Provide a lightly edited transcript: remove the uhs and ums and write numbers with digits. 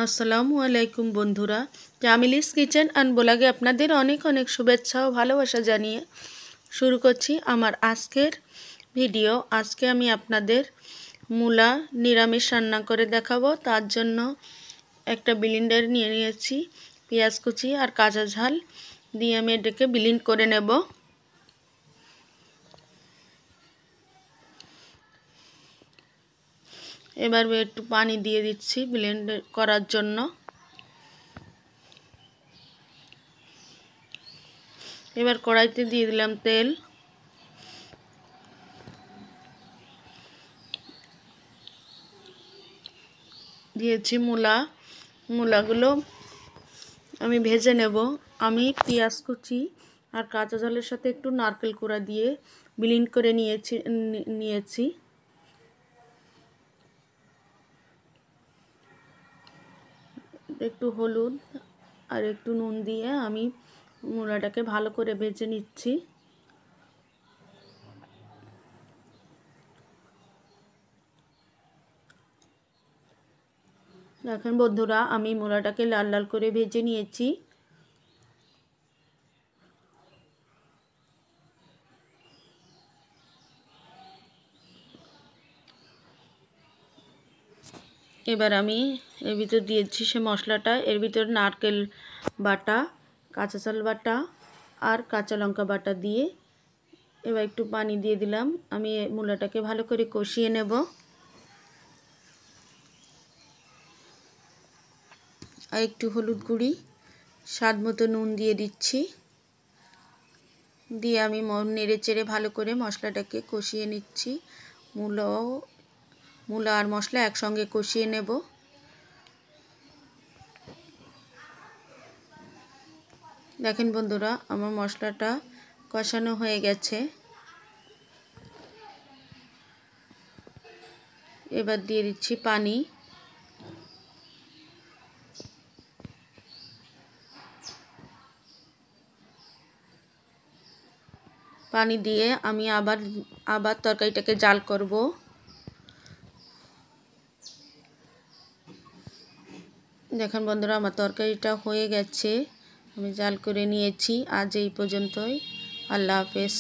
আসসালামু আলাইকুম বন্ধুরা, জামিলিস কিচেন অ্যান্ড ব্লগে আপনাদের অনেক অনেক শুভেচ্ছা ও ভালোবাসা জানিয়ে শুরু করছি আমার আজকের ভিডিও। আজকে আমি আপনাদের মূলা নিরামিষ রান্না করে দেখাবো। তার জন্য একটা ব্লেন্ডার নিয়ে নিয়েছি, পেঁয়াজ কুচি আর কাঁচা ঝাল দিয়ে আমি এটাকে ব্লেন্ড করে নেব। এবার একটু পানি দিয়ে দিচ্ছি ব্লেন্ড করার জন্য। এবার কড়াইতে দিয়ে দিলাম তেল, দিয়েছি মূলাগুলো আমি ভেজে নেব। আমি পেঁয়াজ কুচি আর কাঁচা ঝালের সাথে একটু নারকেল কোড়া দিয়ে ব্লেন্ড করে নিয়েছি। একটু হলুদ আর একটু নুন দিয়ে আমি মূলাটাকে ভালো করে ভেজে নিচ্ছি। দেখেন বন্ধুরা, আমি মূলাটাকে লাল লাল করে ভেজে নিয়েছি। এবার আমি এর ভিতর দিয়েছি সে মশলাটা। এর ভিতর নারকেল বাটা, কাঁচা ঝাল বাটা আর কাঁচা লঙ্কা বাটা দিয়ে এবার একটু পানি দিয়ে দিলাম। আমি মূলাটাকে ভালো করে কষিয়ে নেব। আর একটু হলুদ গুঁড়ি, স্বাদ মতো নুন দিয়ে দিচ্ছি। দিয়ে আমি নেড়ে চেড়ে ভালো করে মশলাটাকে কষিয়ে নিচ্ছি। মূলা আর মশলা একসঙ্গে কষিয়ে নেব। দেখেন বন্ধুরা, আমার মশলাটা কষানো হয়ে গেছে। এবার দিয়ে দিচ্ছি পানি। পানি দিয়ে আমি আবার তরকারিটাকে জাল করব। দেখেন বন্ধুরা, আমার তরকারিটা হয়ে গেছে, আমি জাল করে নিয়েছি। আজ এই পর্যন্তই। আল্লাহ হাফেজ।